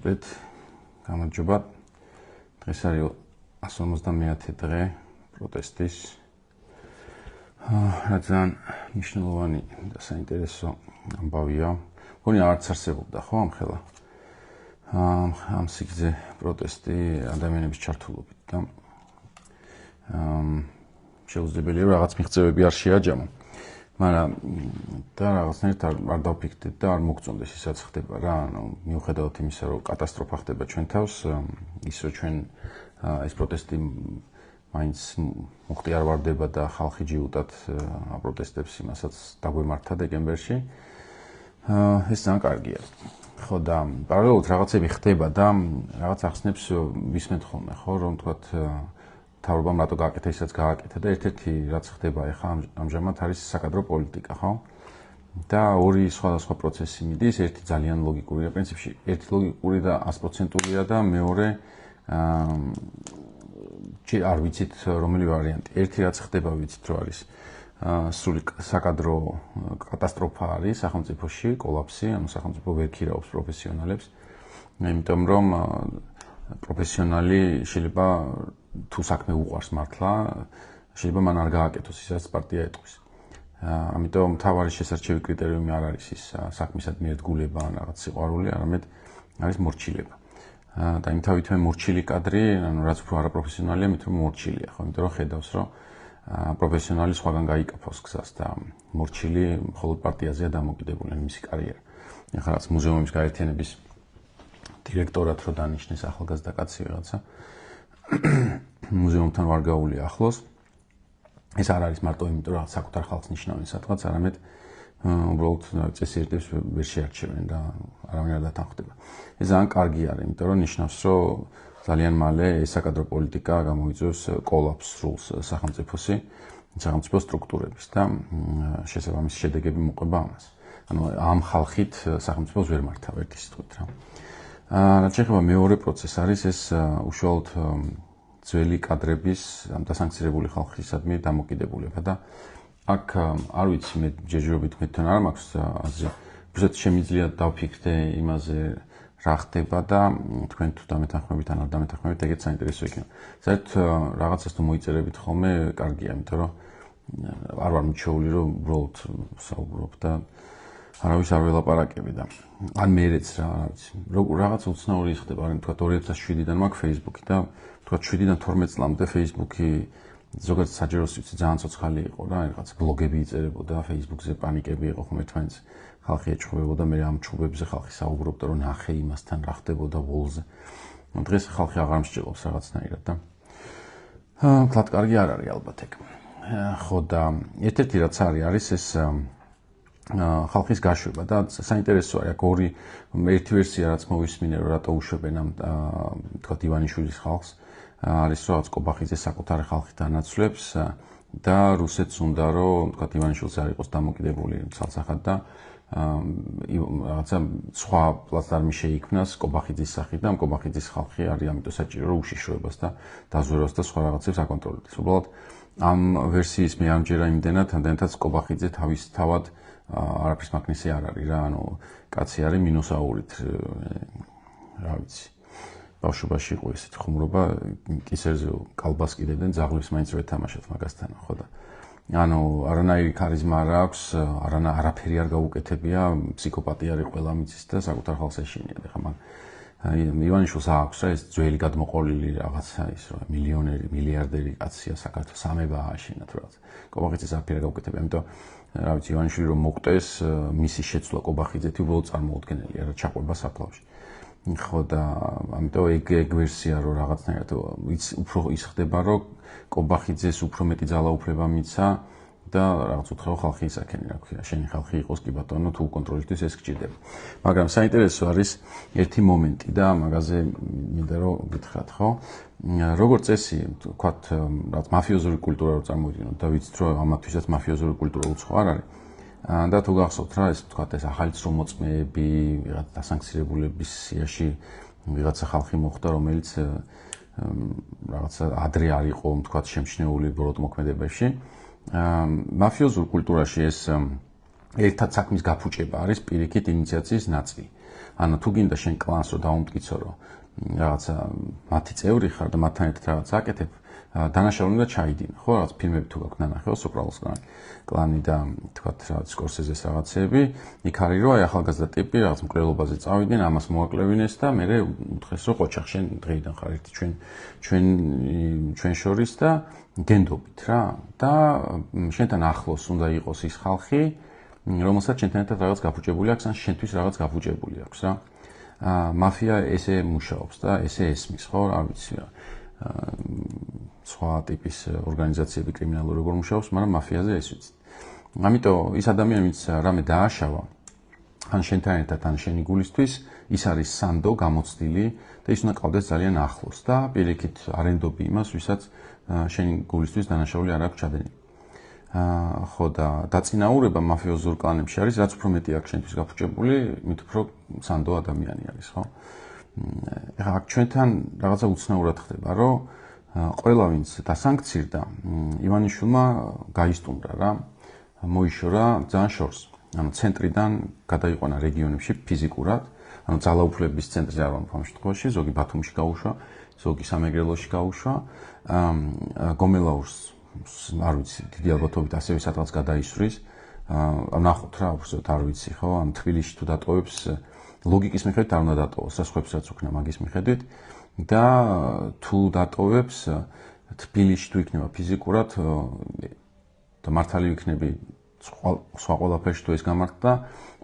გესწრით. გამარჯობა. დღეს არის 150 დღე პროტესტის. ძალიან მნიშვნელოვანი და საინტერესო ამბავია. მგონი არც არსებობდა ხო ამ ხელა. ამ სიგრძე პროტესტი ადამიანების ჩართულობით და შეუძლებელია რაღაც მიღწევები არ შეაჯამო. მაგრამ და რაღაცნაირად არ დავფიქრდით და არ მოგწონდეს ისაც ხდება რა, მიუხედავად იმისა, რომ კატასტროფა ხდება ჩვენ თავს, ის რომ ჩვენ ეს პროტესტი მაინც მუხტი არ ვარდება და ხალხი ჯიუტად აპროტესტებს იმასაც დაგვემართა დეკემბერში. ეს ძალიან კარგია. ხო და პარალელურად რაღაცები ხდება და რაღაც ახსნებს ვისმენთ ხოლმე, ხო, რომ თქვათ თავრობამ რატო გააკეთა ისაც გააკეთა და ერთ-ერთი რაც ხდება ახლა ამჟამად არის საკადრო პოლიტიკა, ხო? და ორი სხვადასხვა პროცესი მიდის, ერთი ძალიან ლოგიკურია, პრინციპში ერთი ლოგიკური და 100%-ია და მეორე არ ვიცით რომელი ვარიანტი. ერთი რაც ხდება ვიცით რომ არის სრული საკადრო კატასტროფა არის სახელმწიფოში, კოლაფსი, ანუ სახელმწიფო ვერ ქირაობს პროფესიონალებს. იმიტომ რომ პროფესიონალი შეიძლება თუ საქმე უყვარს მართლა, შეიძლება მან არ გააკეთოს ისაც პარტია ეტყვის. ამიტომ მთავარი შესარჩევი კრიტერიუმი არ არის ის საქმისადმი ერთგულება ან რაღაც სიყვარული, არამედ არის მორჩილება. და იმთავითვე მორჩილი კადრი, ანუ რაც უფრო არაპროფესიონალია, მით რომ მორჩილია, ხო, იმიტომ რომ ხედავს, რომ პროფესიონალი სხვაგან გაიკაფავს გზას და მორჩილი მხოლოდ პარტიაზეა დამოკიდებული მისი კარიერა. ახლა რაც მუზეუმების გაერთიანების დირექტორად რო დანიშნეს ახალგაზრდა კაცი ვიღაცა, მუზეუმთან ვარ გაული ახლოს. ეს არ არის მარტო იმიტომ რომ საკუთარ ხალხს ნიშნავენ სადღაც, არამედ უბრალოდ წესიერთებს ვერ შეარჩევენ და არავინ არ დათანხმდება. ეს ძალიან კარგი არის, იმიტომ რომ ნიშნავს, რომ ძალიან მალე ეს საკადრო პოლიტიკა გამოიწვევს კოლაფსს სრულს სახელმწიფო სტრუქტურების და შესაბამისი შედეგები მოყვება ამას. ანუ ამ ხალხით სახელმწიფოს ვერ მართავ ერთი სიტყვით რა. რაც შეეხება მეორე პროცესს არის ეს უშუალოდ ძველი კადრების დასანქცირებული ხალხისადმი დამოკიდებულება და აქ არ ვიცი მე ჯერჯერობით მე თან არ მაქვს აზრი. უბრალოდ შემიძლია დავფიქრდე იმაზე რა ხდება და თქვენ თუ დამეთანხმებით ან არ დამეთანხმებით ეგეც საინტერესო იქნება. საერთოდ რაღაცას თუ მოიწერებით ხოლმე კარგია, იმიტომ რომ არ ვარ მიჩეული რომ უბრალოდ საუბრობ და არავის არ ველაპარაკები და ან მეც რა ვიცი. რაღაც უცნაური ხდება, ან თქვა 2007-დან მაქვს Facebook-ი და თქვა 7-დან 12 წლამდე Facebook-ი ზოგადად საჯაროს ვიცი ძალიან ცოცხალი იყო რა, რაღაც ბლოგები იწერებოდა, Facebook-ზე პანიკები იყო ხომ ერთმანეთს ხალხი ეჭვებოდა, მე ამ ჩუბებზე ხალხი საუბრობდა რომ ნახე იმასთან რა ხდებოდა ვოლზე. დღეს ხალხი აღარ მსჯელობს რაღაცნაირად და თლად კარგი არ არის ალბათ ეგ. ხო და ერთ-ერთი რაც არის ეს ხალხის გაშვება და საინტერესოა აქ ერთი ვერსია რაც მოვისმინე რომ რატო უშვებენ ამ თქვა ივანიშვილის ხალხს არის რომ რაღაც კობახიძე საკუთარი ხალხით ანაცვლებს და რუსეთს უნდა რომ თქვა ივანიშვილს არ იყოს დამოკიდებული ცალსახად და რაღაცა სხვა პლატფორმი შეიქმნას კობახიძის სახით და კობახიძის ხალხი არის ამიტომ საჭირო რომ უშიშროებას და დაზვერვას და სხვა რაღაცებს აკონტროლდეს. უბრალოდ ამ ვერსიის მე ამჯერა იმდენად ამდენადაც კობახიძე თავისთავად არაფრის მაგნისი არ არის რა, ანუ კაცი არის მინუსაურით რა ვიცი. ბავშვობაში იყო ესეთი ხუმრობა, კისერზე კალბას კიდევდნენ, ძაღლებს მაინც ვერ ეთამაშათ მაგასთან, ხო და ანუ არანაირი ქარიზმა არ აქვს, არაფერი არ გაუკეთებია, ფსიქოპატი არის ყველა მიცის და საკუთარ ხალხს ეშინია. ეხლა მაგ ივანიშვილს აქვს რა ეს ძველი გადმოყოლილი რაღაცა ის რა მილიონერი, მილიარდერი კაცია საქართველოს სამება აშინათ რაღაც. კობახიძეს არაფერი არ გაუკეთებია, ამიტომ რა ვიცი ივანიშვილი რომ მოკვდეს, მისი შეცვლა კობახიძეთი უბრალოდ წარმოუდგენელია რა ჩაყვება საფლავში. ხო და ამიტომ ეგ ვერსია რომ რაღაცნაირად უფრო ის ხდება რომ კობახიძეს უფრო მეტი ძალაუფლება მიცა და რაღაც უთხრავ ხალხი ისაქენი რა ქვია, შენი ხალხი იყოს კი ბატონო თუ კონტროლისთვის ეს გჭირდება. მაგრამ საინტერესო არის ერთი მომენტი და მაგაზე მინდა რომ გითხრათ, ხო? როგორც წესი, ვთქვათ, რაღაც მაფიოზური კულტურა რო წარმოვიდგინოთ და ვიცით რომ ამათვისაც მაფიოზური კულტურა უცხო არ არის. და თუ გახსოვთ რა ეს ვთქვათ ეს ახალი წრომოწმეები, ვიღაც დასანქცირებულების სიაში ვიღაცა ხალხი მოხდა, რომელიც რაღაცა ადრე არ იყო, ვთქვათ, შემჩნეული ბოროტ მოქმედებებში. მაფიოზურ კულტურაში ეს ერთად საქმის გაფუჭება არის პირიქით ინიციაციის ნაწილი. ანუ თუ გინდა შენ კლანს რომ დაუმტკიცო რომ რაღაცა მათი წევრი ხარ და მათთან ერთად რაღაც აკეთებ, დანაშაული უნდა ჩაიდინა, ხო, რაღაც ფილმები თუ გაქვს ნანახი, სოპრანოს კლანი და თქვათ რაღაც სკორსეზეს რაღაცეები, იქ არის რომ აი ახალგაზრდა ტიპი რაღაც მკვლელობაზე წავიდნენ, ამას მოაკლევინეს და მე უთხრეს რომ ყოჩახ შენ დღეიდან ხარ ერთი ჩვენ შორის და გენდობით რა და შენთან ახლოს უნდა იყოს ის ხალხი, რომელსაც შენთან ერთად რაღაც გაფუჭებული აქვს, ან შენთვის რაღაც გაფუჭებული აქვს რა. მაფია ესე მუშაობს და ესე ესმის, ხო, არ ვიცი რა. სხვა ტიპის ორგანიზაციები კრიმინალური როგორ მუშაობს, მაგრამ მაფიაზე ეს ვიცით. ამიტომ ის ადამიანი, ვინც რამე დააშავა, ან შენთან ერთად, ან შენი გულისთვის, ის არის სანდო, გამოცდილი და ის უნდა ყავდეს ძალიან ახლოს და პირიქით არენდობი იმას, ვისაც შენი გულისთვის დანაშაული არ აქვს ჩადენილი. ხო და დაწინაურება მაფიოზურ კლანებში არის, რაც უფრო მეტი აქვს შენთვის გაფუჭებული, მით უფრო სანდო ადამიანი არის, ხო? ეხლა აქ ჩვენთან რაღაცა უცნაურად ხდება, რომ ყველა ვინც დასანქცირდა, ივანიშვილმა გაისტუმრა რა, მოიშორა ძალიან შორს. ანუ ცენტრიდან გადაიყვანა რეგიონებში ფიზიკურად, ანუ ძალაუფლების ცენტრზე არ ვამბობ ამ შემთხვევაში, ზოგი ბათუმში გაუშვა, ზოგი სამეგრელოში გაუშვა, გომელაურს არ ვიცი, დიდი ალბათობით ასევე სადღაც გადაისვრის. ნახოთ რა, უბრალოდ არ ვიცი, ხო? ან თბილისში თუ დატოვებს, ლოგიკის მიხედვით არ უნდა დატოვოს, სხვებს რაც უქნა მაგის მიხედვით და თუ დატოვებს, თბილისში თუ იქნება ფიზიკურად და მართალი იქნები სხვა ყველაფერში თუ ეს გამართდა,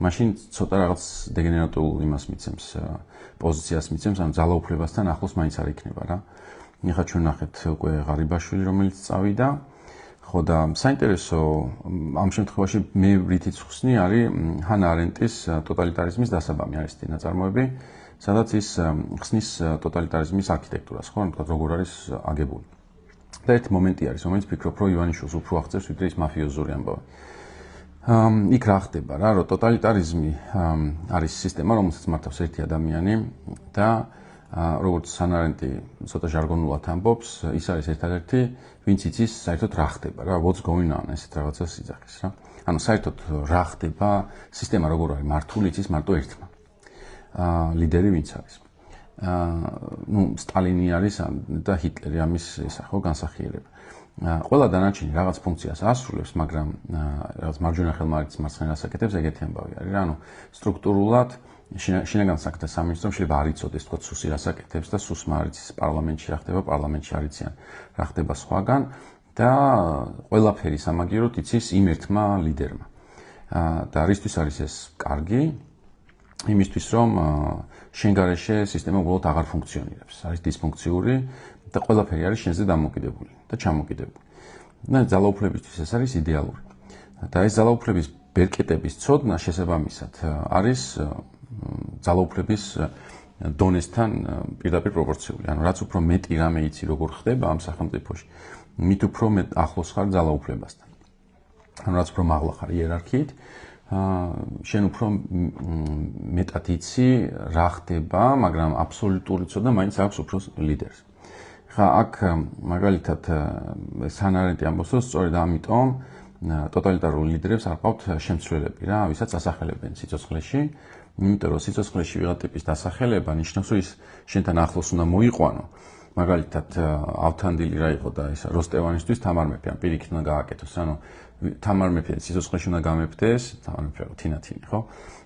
მაშინ ცოტა რაღაც დეგენერატიულ იმას მიცემს, პოზიციას მიცემს, ან ძალაუფლებასთან ახლოს მაინც არ იქნება რა. ეხლა ჩვენ ნახეთ უკვე ღარიბაშვილი, რომელიც წავიდა. ხო და საინტერესო ამ შემთხვევაში მე რითიც ხსნი არის ჰანა არენტის ტოტალიტარიზმის დასაბამი არის ეს ნაწარმოები, სადაც ის ხსნის ტოტალიტარიზმის არქიტექტურას, ხო, ანუ როგორ არის აგებული. და ერთი მომენტი არის, რომელიც ფიქრობ, რომ ივანიშვილს უფრო აღწევს, ვიდრე ის მაფიოზური ამბავი. იქ რა ხდება რა, რომ ტოტალიტარიზმი არის სისტემა, რომელსაც მართავს ერთი ადამიანი და როგორც ჰანა არენტი ცოტა ჟარგონულად ამბობს, ის არის ერთადერთი, ვინც იცის საერთოდ რა ხდება რა, what's going on, ესეთ რაღაცას იძახის რა. ანუ საერთოდ რა ხდება, სისტემა როგორ არის მართული, იცის მარტო ერთმა. ლიდერი ვინც არის. ნუ სტალინი არის და ჰიტლერი ამის ესა ხო განსახიერება. ყველა დანარჩენი რაღაც ფუნქციას ასრულებს, მაგრამ რაღაც მარჯვენა ხელმარიც მარცხენას აკეთებს, ეგეთი ამბავი არის რა, ანუ სტრუქტურულად შინაგან საქმეთა სამინისტრო შეიძლება არ იცოდეს თქო სუსი რას აკეთებს და სუსმა არ იცის პარლამენტში რა ხდება, პარლამენტში არ იციან რა ხდება სხვაგან და ყველაფერი სამაგიეროდ იცის იმ ერთმა ლიდერმა. და რისთვის არის ეს კარგი? იმისთვის რომ შენგარეშე სისტემა უბრალოდ აღარ ფუნქციონირებს, არის დისფუნქციური და ყველაფერი არის შენზე დამოკიდებული და ჩამოკიდებული. და ძალაუფლებისთვის ეს არის იდეალური. და ეს ძალაუფლების ბერკეტების ცოდნა შესაბამისად არის ძალაუფლების დონესთან პირდაპირ პროპორციული. ანუ რაც უფრო მეტი რამე იცი როგორ ხდება ამ სახელმწიფოში, მით უფრო ახლოს ხარ ძალაუფლებასთან. ანუ რაც უფრო მაღლა ხარ იერარქიით, შენ უფრო მეტად იცი რა ხდება, მაგრამ აბსოლუტური ცოდნა მაინც აქვს უფრო ლიდერს. ხა აქ მაგალითად ჰანა არენტი ამბობს, რომ სწორედ ამიტომ ტოტალიტარულ ლიდერებს არ ყავთ შემცვლელები რა, ვისაც ასახელებენ სიცოცხლეში. იმიტომ რომ სიცოცხლეში ვიღა ტიპის დასახელება ნიშნავს, რომ ის შენთან ახლოს უნდა მოიყვანო. მაგალითად ავთანდილი რა იყო და ეს როსტევანისთვის თამარ მეფე ან პირიქით უნდა გააკეთოს, ანუ თამარ მეფე სიცოცხლეში უნდა გამეფდეს, თამარ მეფე თინათინი, ხო?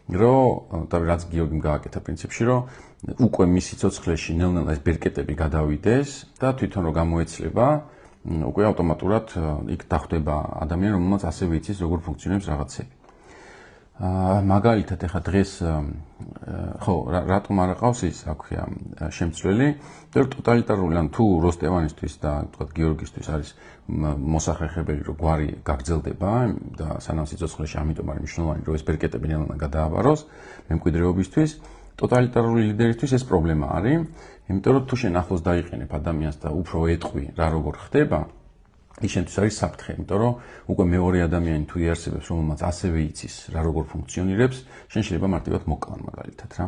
რომ და რაც გიორგიმ გააკეთა პრინციპში, რომ უკვე მის სიცოცხლეში ნელ-ნელა ეს ბერკეტები გადავიდეს და თვითონ რომ გამოეცლება, უკვე ავტომატურად იქ დახვდება ადამიანი, რომელმაც ასევე იცის როგორ ფუნქციონირებს რაღაცები. მაგალითად ეხა დღეს ხო რატომ არ ყავს ის რა ქვია შემცვლელი და ტოტალიტარული ან თუ როსტევანისთვის და თქვათ გიორგისთვის არის მოსახერხებელი რომ გვარი გაგრძელდება და სანამ სიცოცხლეში ამიტომ არის მნიშვნელოვანი რომ ეს ბერკეტები ნელ-ნელა გადააბაროს მემკვიდრეობისთვის ტოტალიტარული ლიდერისთვის ეს პრობლემა არის იმიტომ რომ თუ შენ ახლოს დაიყენებ ადამიანს და უფრო ეტყვი რა როგორ ხდება ის შენთვის არის საფრთხე, იმიტომ რომ უკვე მეორე ადამიანი თუ იარსებებს, რომელმაც ასევე იცის რა როგორ ფუნქციონირებს, შენ შეიძლება მარტივად მოკლან მაგალითად რა.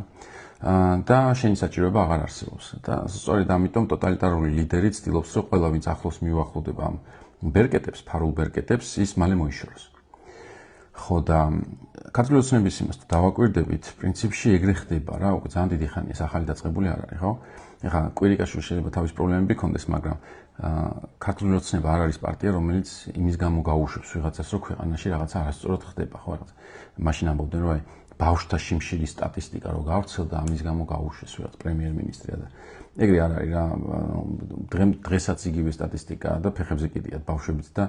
და შენი საჭიროება აღარ არსებობს. და სწორედ ამიტომ ტოტალიტარული ლიდერი ცდილობს, რომ ყველა ვინც ახლოს მიუახლოვდება ამ ბერკეტებს, ფარულ ბერკეტებს, ის მალე მოიშოროს. ხო და ქართული ოცნების იმას თუ დავაკვირდებით, პრინციპში ეგრე ხდება რა, უკვე ძალიან დიდი ხანია ეს ახალი დაწყებული არ არის, ხო? ეხლა კვირიკაშვილი შეიძლება თავის პრობლემები ქონდეს, მაგრამ ქართული ოცნება არ არის პარტია, რომელიც იმის გამო გაუშვებს ვიღაცას, რომ ქვეყანაში რაღაცა არასწორად ხდება, ხო რაღაც. მაშინ ამბობდნენ, რომ აი ბავშვთა შიმშილის სტატისტიკა რო გავრცელდა, ამის გამო გაუშვეს ვიღაც პრემიერ-მინისტრია და ეგრე არ არის რა, დღესაც იგივე სტატისტიკაა და ფეხებზე კიდიათ ბავშვებიც და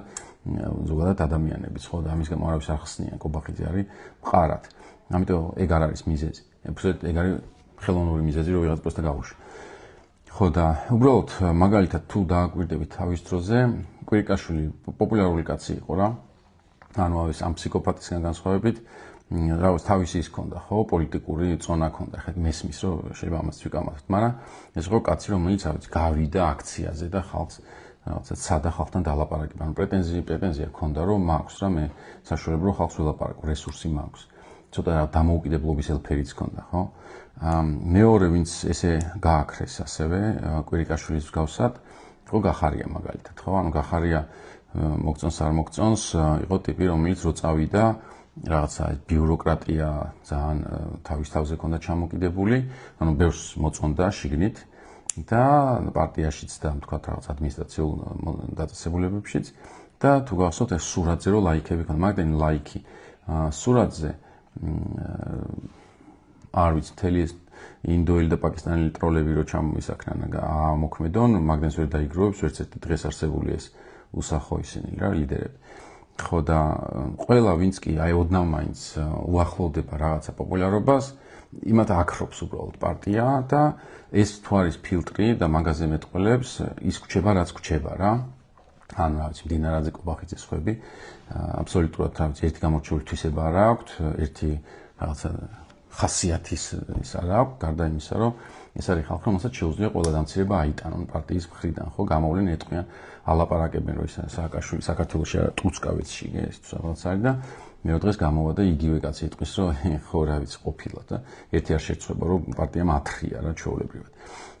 ზოგადად ადამიანებიც, ხო და ამის გამო არავის არ ხსნიან, კობახიძე არის მყარად. ამიტომ ეგ არ არის მიზეზი. ეგ არის ხელოვნური მიზეზი, რომ ვიღაც პროსტა გაუშვი. ხო და უბრალოდ მაგალითად თუ დააკვირდებით თავის დროზე, კვირიკაშვილი პოპულარული კაცი იყო რა. ანუ ამ ფსიქოპათისგან განსხვავებით, რაღაც თავისი ის ქონდა, ხო, პოლიტიკური წონა ქონდა. ხა მესმის, რომ შეიძლება ამას ვიკამათოთ, მაგრამ ეს იყო კაცი, რომელიც ავიც გავიდა აქციაზე და ხალხს რაღაცა სადა ხალხთან დალაპარაკება. ანუ პრეტენზია ქონდა, რომ მაქვს რა მე საშუალება რომ ხალხს ველაპარაკო, რესურსი მაქვს. ცოტა რა დამოუკიდებლობის ელფერიც ქონდა, ხო? მეორე ვინც ესე გააქრეს ასევე კვირიკაშვილის მსგავსად, იყო გახარია მაგალითად, ხო? ანუ გახარია მოგწონს არ მოგწონს, იყო ტიპი, რომელიც რო წავიდა რაღაცა ბიუროკრატია ძალიან თავის თავზე ქონდა ჩამოკიდებული, ანუ ბევრს მოწონდა შიგნით და პარტიაშიც და თქვათ რაღაც ადმინისტრაციულ დაწესებულებებშიც და თუ გახსოვთ ეს სურათზე რო ლაიქები ქონდა, მაგდენი ლაიქი სურათზე არ ვიცი მთელი ეს ინდოელი და პაკისტანელი ტროლები რო ჩამოისაქნან მოქმედონ, მაგდენს ვერ დაიგროვებს, ვერც ერთი დღეს არსებული ეს უსახო ისინი რა ლიდერები. ხო და ყველა ვინც კი აი ოდნავ მაინც უახლოვდება რაღაცა პოპულარობას, იმათ აქრობს უბრალოდ პარტია და ეს თუ არის ფილტრი და მაგაზე მეტყველებს, ის გვჩება რაც გვჩება რა. ან რა ვიცი, მდინარაძე, კობახიძის ხვები, აბსოლუტურად რა ვიცი, ერთი გამორჩეული თვისება არ აქვთ, ერთი რაღაცა ხასიათის ის არ აქვს, გარდა იმისა, რომ ეს არის ხალხი, რომელსაც შეუძლია ყველა დამცირება აიტანონ პარტიის მხრიდან, ხო, გამოვლენ ეტყვიან, ალაპარაკებენ, რომ ის სააკაშვილი საქართველოში ტუცკავეცში ეს თუ რაღაც არის და მეორე დღეს გამოვა და იგივე კაცი იტყვის, რომ ხო რა ვიცი, ყოფილა და ერთი არ შეცვება, რომ პარტიამ ათრია რა ჩვეულებრივად.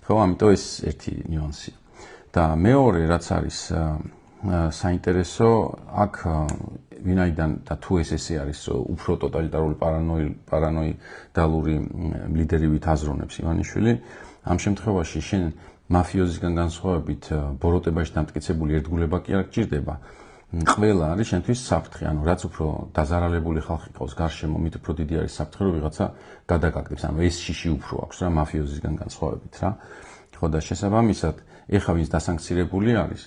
ხო, ამიტომ ეს ერთი ნიუანსია. და მეორე რაც არის საინტერესო, აქ ვინაიდან და თუ ესე არის, რომ უფრო ტოტალიტარული პარანოიდალური ლიდერი ვით აზროვნებს ივანიშვილი, ამ შემთხვევაში შენ მაფიოზისგან განსხვავებით ბოროტებაში დამტკიცებული ერთგულება კი არ გჭირდება. ყველა არის შენთვის საფრთხე, ანუ რაც უფრო დაზარალებული ხალხი ყავს გარშემო, მით უფრო დიდი არის საფრთხე, რომ ვიღაცა გადაგაგდებს, ანუ ეს შიში უფრო აქვს რა მაფიოზისგან განსხვავებით რა. ხო და შესაბამისად, ეხა ვინც დასანქცირებული არის,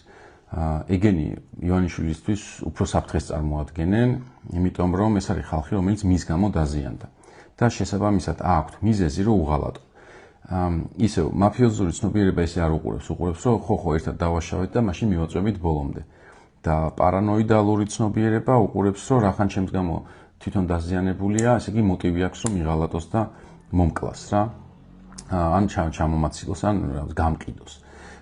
ეგენი ივანიშვილისთვის უფრო საფრთხეს წარმოადგენენ, იმიტომ რომ ეს არის ხალხი, რომელიც მის გამო დაზიანდა. და შესაბამისად აქვთ მიზეზი, რომ უღალატო. ისევ მაფიოზური ცნობიერება ესე არ უყურებს, რომ ხო ერთად დავაშავეთ და მაშინ მივაწვევით ბოლომდე. და პარანოიდალური ცნობიერება უყურებს, რომ რახან ჩემს გამო თვითონ დაზიანებულია, ესე იგი მოტივი აქვს, რომ მიღალატოს და მომკლას რა. ან ჩამომაცილოს, ან გამყიდოს.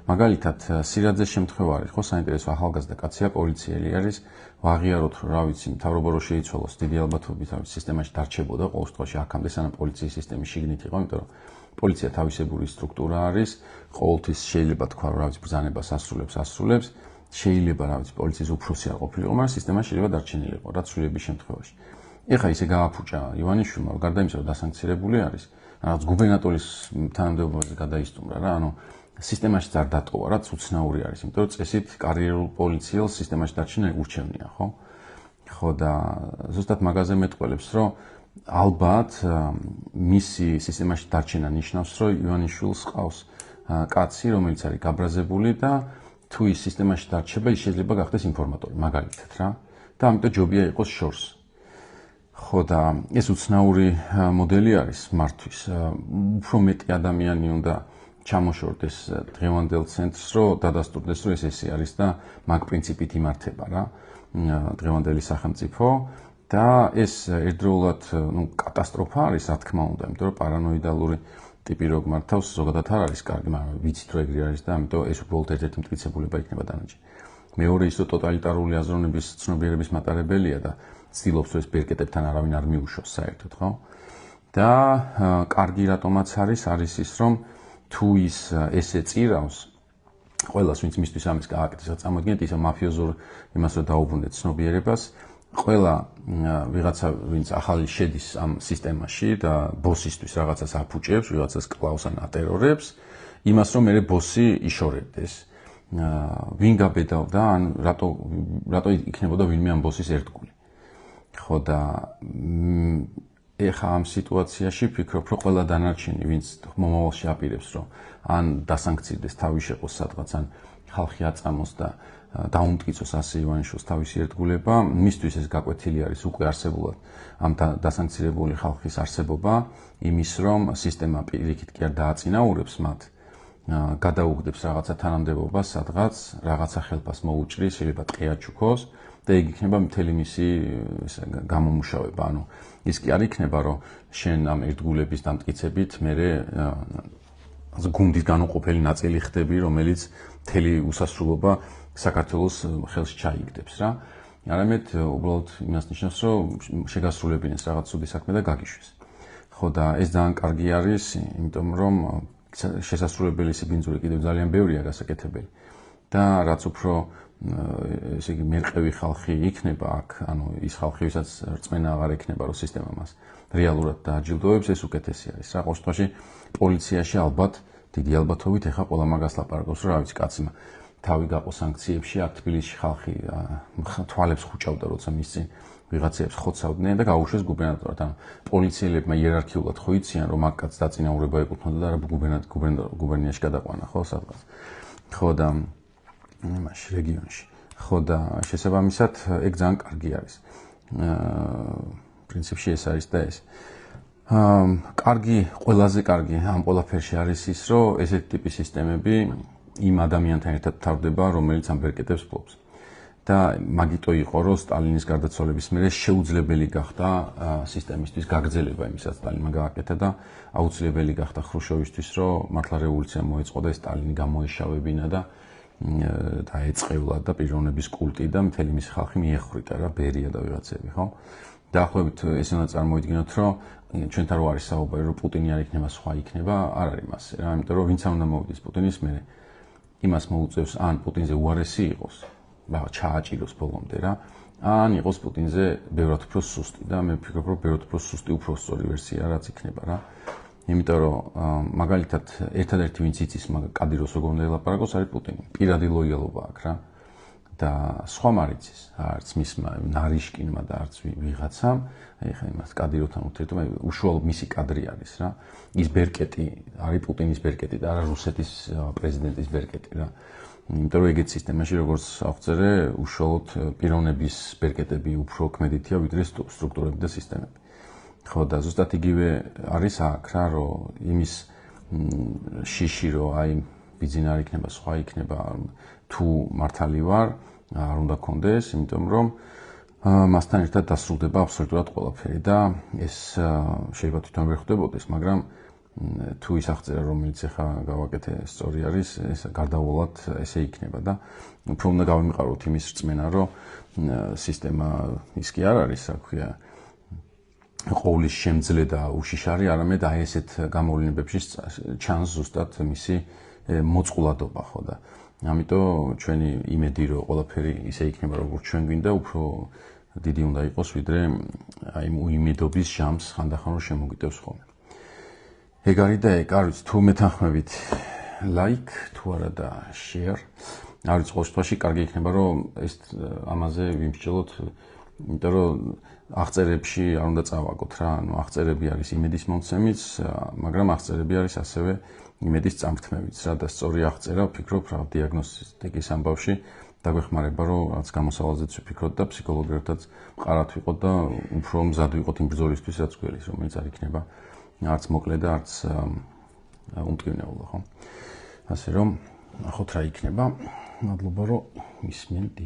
მაგალითად, სირაძეს შემთხვევა არის, ხო, საინტერესო ახალგაზრდა კაცია, პოლიციელი არის, ვაღიაროთ, რა ვიცი, მთავრობა რო შეიცვალოს, დიდი ალბათობით, რა ვიცი, სისტემაში დარჩებოდა ყოველ შემთხვევაში აქამდე, სანამ პოლიციის სისტემი შიგნით იყო, იმიტომ რომ პოლიცია თავისებური სტრუქტურა არის, ყოველთვის შეიძლება თქვა, რა ვიცი, ბრძანებას ასრულებს, შეიძლება, რა ვიცი, პოლიციის უფროსი არ ყოფილიყო, მაგრამ სისტემა შეიძლება დარჩენილიყო, რაც სრულიების შემთხვევაში. ეხა ისე გააფუჭა ივანიშვილმა, გარდა იმისა, რომ დასანქცირებული არის, რაღაც გუბერნატორის თანამდებობაზე გადაისტუმრა რა, ანუ სისტემაშიც არ დატოვა, რაც უცნაური არის, იმიტომ რომ წესით კარიერულ პოლიციელს სისტემაში დარჩენა ურჩევნია, ხო? ხო და ზუსტად მაგაზე მეტყველებს, რომ ალბათ მისი სისტემაში დარჩენა ნიშნავს, რომ ივანიშვილს ყავს კაცი, რომელიც არის გაბრაზებული და თუ ის სისტემაში დარჩება, ის შეიძლება გახდეს ინფორმატორი, მაგალითად რა. და ამიტომ ჯობია იყოს შორს. ხო და ეს უცნაური მოდელი არის მართვის. უფრო მეტი ადამიანი უნდა ჩამოშორდეს დღევანდელ ცენტრს, რომ დადასტურდეს, რომ ეს ესე არის და მაგ პრინციპით იმართება რა დღევანდელი სახელმწიფო და ეს ერთდროულად კატასტროფა არის, რა თქმა უნდა, იმიტომ რომ პარანოიდალური ტიპი რო გმართავს, ზოგადად არ არის კარგი, მაგრამ ვიცით რომ ეგრე არის და ამიტომ ეს უბრალოდ ერთ-ერთი მტკიცებულება იქნება დანარჩენი. მეორე ის რომ ტოტალიტარული აზროვნების ცნობიერების მატარებელია და ცდილობს რომ ეს ბერკეტებთან არავინ არ მიუშვოს საერთოდ, ხო? და კარგი რატომაც არის ის რომ თუ ის ესე წირავს ყველას ვინც მისთვის ამის გააკეთეს, წარმოიდგინეთ ისე მაფიოზურ იმას რომ დაუბრუნდეთ ცნობიერებას, ყველა ვიღაცა ვინც ახალი შედის ამ სისტემაში და ბოსისთვის რაღაცას აფუჭებს, ვიღაცას კლავს ან ატერორებს, იმას რომ მე ბოსი იშორებდეს. ვინ გაბედავდა ან რატო იქნებოდა ვინმე ამ ბოსის ერთგული. ხო და ეხა ამ სიტუაციაში ვფიქრობ, რომ ყველა დანარჩენი, ვინც მომავალში აპირებს, რომ ან დასანქცირდეს, თავი შეყოს სადღაც, ან ხალხი აწამოს და დაუმტკიცოს ასე ივანიშვილს თავისი ერთგულება, მისთვის ეს გაკვეთილი არის უკვე არსებულად ამ დასანქცირებული ხალხის არსებობა, იმის რომ სისტემა პირიქით კი არ დააწინაურებს მათ, გადაუგდებს რაღაცა თანამდებობას, სადღაც რაღაცა ხელფას მოუჭრის, შეიძლება ტყეაჩუქოს და იქ იქნება მთელი მისი გამომუშავება. ანუ ის კი არ იქნება, რომ შენ ამ ერთგულების დამტკიცებით მერე გუნდის განუყოფელი ნაწილი ხდები, რომელიც მთელი უსასრულობა საქართველოს ხელში ჩაიგდებს რა. არამედ უბრალოდ იმას ნიშნავს, რომ შეგასრულებინეს რაღაც ცუდი საქმე და გაგიშვეს. ხო და ეს ძალიან კარგი არის, იმიტომ რომ შესასრულებელი სიბინძური კიდევ ძალიან ბევრია გასაკეთებელი. და რაც უფრო ესე იგი მერყევი ხალხი იქნება აქ, ანუ ის ხალხი, ვისაც რწმენა აღარ ექნება, რომ სისტემა მას რეალურად დააჯილდოებს, ეს უკეთესი არის. რა ყოველ შემთხვევაში პოლიციაში ალბათ დიდი ალბათობით ეხა ყველა მაგას ლაპარაკობს, რომ რა ვიცი, კაცმა თავი გაყო სანქციებში, აქ თბილისში ხალხი თვალებს ხუჭავდა, როცა მის წინ ვიღაცებს ხოცავდნენ და გაუშვეს გუბერნატორად. ანუ პოლიციელებმა იერარქიულად ხო იციან, რომ აქ კაც დაწინაურება ეკუთვნოდა და რა გუბერნიაში გადაყვანა, ხო, სადღაც. ხო და იმაში რეგიონში. ხო და შესაბამისად ეგ ძალიან კარგი არის. პრინციპში ეს არის და ეს. კარგი, ყველაზე კარგი ამ ყველაფერში არის ის, რომ ესეთი ტიპის სისტემები იმ ადამიანთან ერთად თავდება, რომელიც ამ ბერკეტებს ფლობს. და მაგიტო იყო, რომ სტალინის გარდაცვალების მერე შეუძლებელი გახდა სისტემისთვის გაგრძელება, იმისაც სტალინმა გააკეთა და აუცილებელი გახდა ხრუშოვისთვის, რომ მართლა რევოლუცია მოეწყო და სტალინი გამოეშავებინა და დაეწყევლა და პიროვნების კულტი და მთელი მისი ხალხი მიეხრიტა რა, ბერია და ვიღაცები, ხო? დაახლოებით ესე უნდა წარმოიდგინოთ, რომ ჩვენთან რო არის საუბარი, რომ პუტინი არ იქნება, სხვა იქნება, არ არის მასე რა, იმიტომ რომ ვინც არ უნდა მოვიდეს პუტინის მერე, იმას მოუწევს ან პუტინზე უარესი იყოს, რა ჩააჭიროს ბოლომდე რა, ან იყოს პუტინზე ბევრად უფრო სუსტი და მე ვფიქრობ, რომ ბევრად უფრო სუსტი უფრო სწორი ვერსია რაც იქნება რა. იმიტომ რომ მაგალითად ერთადერთი ვინც იცის კადიროს როგორ უნდა ელაპარაკოს არის პუტინი. პირადი ლოიალობა აქვს რა. და სხვა მარიცის, არც მისმა ნარიშკინმა და არც ვიღაცამ, ეხლა იმას კადიროსთან ურთიერთობა უშუალოდ მისი კადრი არის რა. ის ბერკეტი არის პუტინის ბერკეტი და არა რუსეთის პრეზიდენტის ბერკეტი რა. იმიტომ რომ ეგეთ სისტემაში როგორც აღწერე, უშუალოდ პიროვნების ბერკეტები უფრო ქმედითია ვიდრე სტრუქტურები და სისტემები. ხო და ზუსტად იგივე არის აქ რა, რომ იმის შიში რომ აი ბიძინა არ იქნება, სხვა იქნება, თუ მართალი ვარ, არ უნდა კონდეს, იმიტომ რომ მასთან ერთად დასრულდება აბსოლუტურად ყველაფერი და ეს შეიძლება თვითონ ვერ ხვდებოდეს, მაგრამ თუ ის აღწერა, რომელიც ახლა გავაკეთე, სწორი არის, ეს გარდაუვალად ესე იქნება და უფრო უნდა გავიმყაროთ იმის რწმენა, რომ სისტემა ის კი არ არის, რა ქვია, ყოვლის შემძლე და უშიშარი, არამედ აი ესეთ გამოვლენებში ჩანს ზუსტად მისი მოწყვლადობა, ხო და ამიტომ ჩვენი იმედი, რომ ყველაფერი ისე იქნება, როგორც ჩვენ გვინდა, უფრო დიდი უნდა იყოს, ვიდრე აი უიმედობის ჟამს ხანდახან რომ შემოგიტევს ხოლმე. ეგ არის და ეგ, არ ვიცი, თუ მეთანხმებით ლაიქ, თუ არა და share. არ ვიცი, ყოველ შემთხვევაში კარგი იქნება, რომ ეს ამაზე ვიმსჯელოთ, იმიტომ რომ აღწერებში არ უნდა წავაგოთ რა, ანუ აღწერები არის იმედის მომცემიც, მაგრამ აღწერები არის ასევე იმედის წამფრთმევიც რა და სწორი აღწერა, ვფიქრობ, რა დიაგნოსტიკის ამბავში დაგვეხმარება, რომ რაც გამოსავალზეც ვფიქროთ და ფსიქოლოგიათაც მყარად ვიყოთ და უფრო მზად ვიყოთ იმ ბრძოლისთვის, რაც გველის, რომელიც არ იქნება არც მოკლე და არც უმტკივნეულო, ხო? ასე რომ, ნახოთ რა იქნება. მადლობა, რომ მისმენთ.